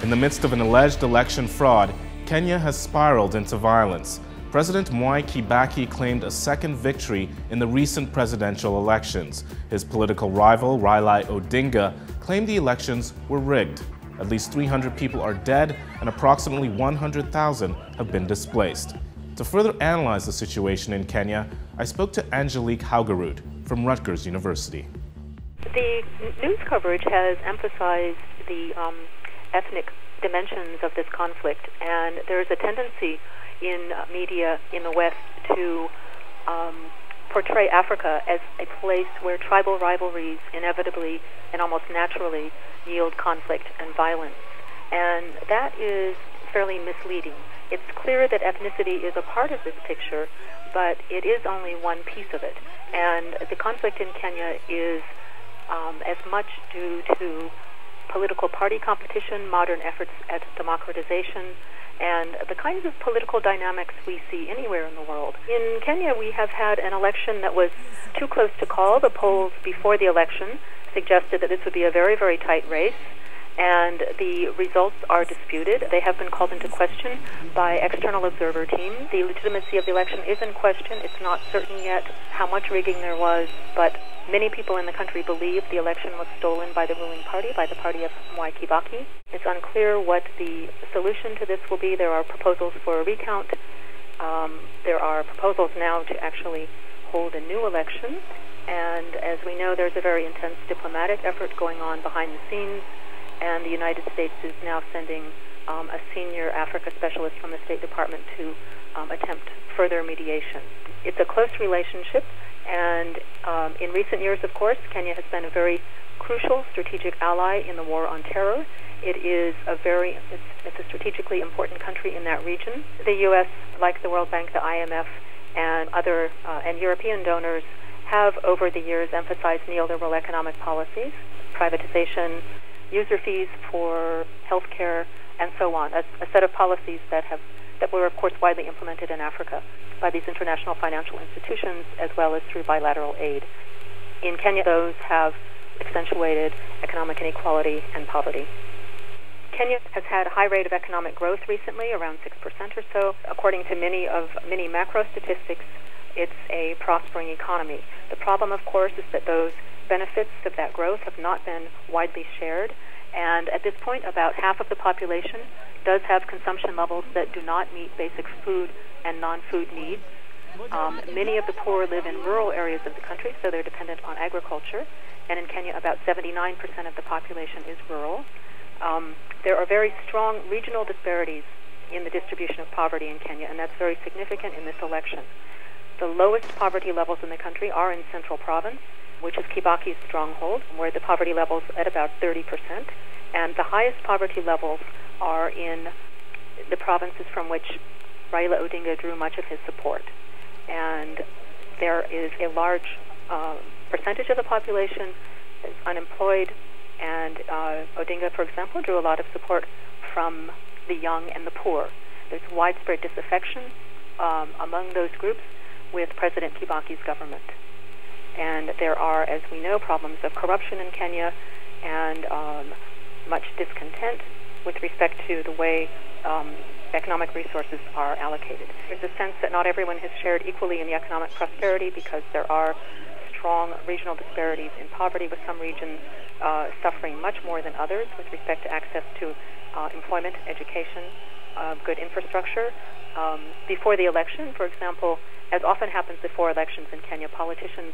In the midst of an alleged election fraud, Kenya has spiraled into violence. President Mwai Kibaki claimed a second victory in the recent presidential elections. His political rival, Raila Odinga, claimed the elections were rigged. At least 300 people are dead and approximately 100,000 have been displaced. To further analyze the situation in Kenya, I spoke to Haugerud from Rutgers University. The news coverage has emphasized the ethnic dimensions of this conflict, and there's a tendency in media in the West to portray Africa as a place where tribal rivalries inevitably and almost naturally yield conflict and violence. And that is fairly misleading. It's clear that ethnicity is a part of this picture, but it is only one piece of it. And the conflict in Kenya is as much due to political party competition, modern efforts at democratization, and the kinds of political dynamics we see anywhere in the world. In Kenya, we have had an election that was too close to call. The polls before the election suggested that this would be a very, very tight race, and the results are disputed. They have been called into question by external observer teams. The legitimacy of the election is in question. It's not certain yet how much rigging there was, but many people in the country believe the election was stolen by the ruling party, by the party of Mwai Kibaki. It's unclear what the solution to this will be. There are proposals for a recount. There are proposals now to actually hold a new election. And as we know, there's a very intense diplomatic effort going on behind the scenes. And the United States is now sending a senior Africa specialist from the State Department to attempt further mediation. It's a close relationship. And in recent years, of course, Kenya has been a very crucial strategic ally in the war on terror. It is it's a strategically important country in that region. The U.S., like the World Bank, the IMF, and other and European donors have over the years emphasized neoliberal economic policies, privatization, user fees for health care, and so on, a set of policies that were, of course, widely implemented in Africa by these international financial institutions as well as through bilateral aid. In Kenya, those have accentuated economic inequality and poverty. Kenya has had a high rate of economic growth recently, around 6% or so. According to many macro statistics, it's a prospering economy. The problem, of course, is that those benefits of that growth have not been widely shared, and at this point, about half of the population does have consumption levels that do not meet basic food and non-food needs. Many of the poor live in rural areas of the country, so they're dependent on agriculture, and in Kenya, about 79% of the population is rural. There are very strong regional disparities in the distribution of poverty in Kenya, and that's very significant in this election. The lowest poverty levels in the country are in Central Province, which is Kibaki's stronghold, where the poverty level's at about 30%, and the highest poverty levels are in the provinces from which Raila Odinga drew much of his support. And there is a large percentage of the population that's unemployed, and Odinga, for example, drew a lot of support from the young and the poor. There's widespread disaffection among those groups with President Kibaki's government. And there are, as we know, problems of corruption in Kenya and much discontent with respect to the way economic resources are allocated. There's a sense that not everyone has shared equally in the economic prosperity because there are strong regional disparities in poverty, with some regions suffering much more than others with respect to access to employment, education, good infrastructure. Before the election, for example, as often happens before elections in Kenya, politicians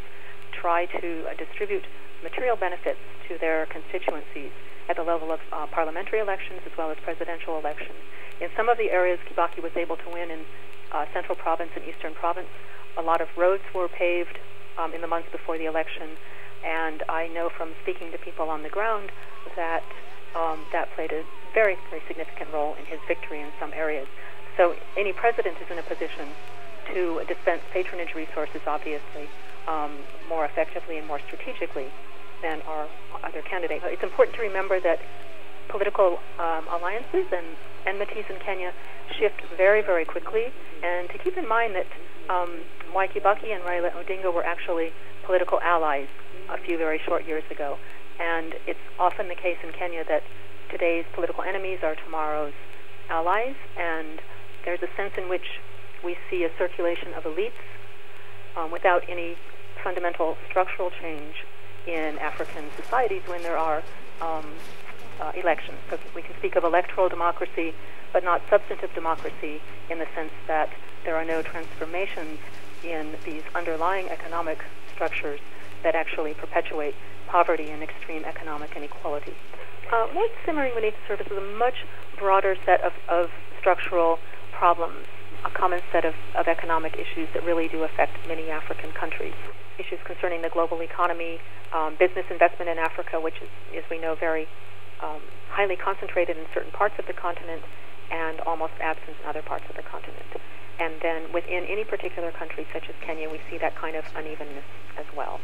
try to distribute material benefits to their constituencies at the level of parliamentary elections as well as presidential elections. In some of the areas Kibaki was able to win in Central Province and Eastern Province, a lot of roads were paved in the months before the election, and I know from speaking to people on the ground that that played a very, very significant role in his victory in some areas. So any president is in a position to dispense patronage resources, obviously, more effectively and more strategically than our other candidates. It's important to remember that political alliances and enmities in Kenya shift very, very quickly, and to keep in mind that Mwai Kibaki and Raila Odinga were actually political allies a few very short years ago. And it's often the case in Kenya that today's political enemies are tomorrow's allies, and there's a sense in which we see a circulation of elites without any fundamental structural change in African societies when there are elections. So we can speak of electoral democracy, but not substantive democracy in the sense that there are no transformations in these underlying economic structures that actually perpetuate poverty and extreme economic inequality. What's simmering beneath the surface is a much broader set of structural problems, a common set of economic issues that really do affect many African countries. Issues concerning the global economy, business investment in Africa, which is, as we know, very highly concentrated in certain parts of the continent and almost absent in other parts of the continent. And then within any particular country, such as Kenya, we see that kind of unevenness as well.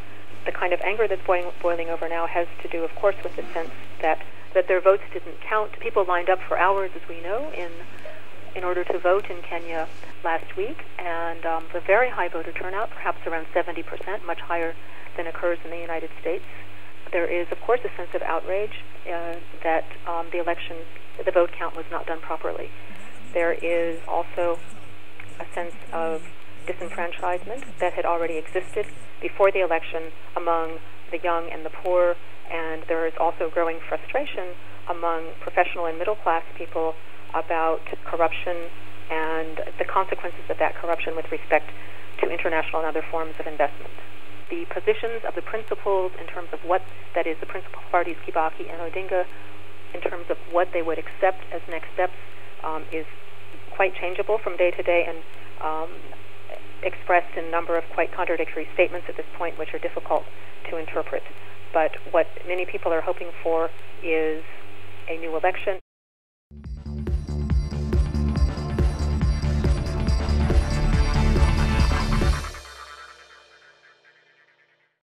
The kind of anger that's boiling over now has to do, of course, with the sense that their votes didn't count. People lined up for hours, as we know, in order to vote in Kenya last week, and the very high voter turnout, perhaps around 70%, much higher than occurs in the United States. There is, of course, a sense of outrage that the vote count was not done properly. There is also a sense of disenfranchisement that had already existed before the election among the young and the poor, and there is also growing frustration among professional and middle-class people about corruption and the consequences of that corruption with respect to international and other forms of investment. The positions of the principals in terms of what, that is, the principal parties, Kibaki and Odinga, in terms of what they would accept as next steps is quite changeable from day to day and expressed in a number of quite contradictory statements at this point, which are difficult to interpret. But what many people are hoping for is a new election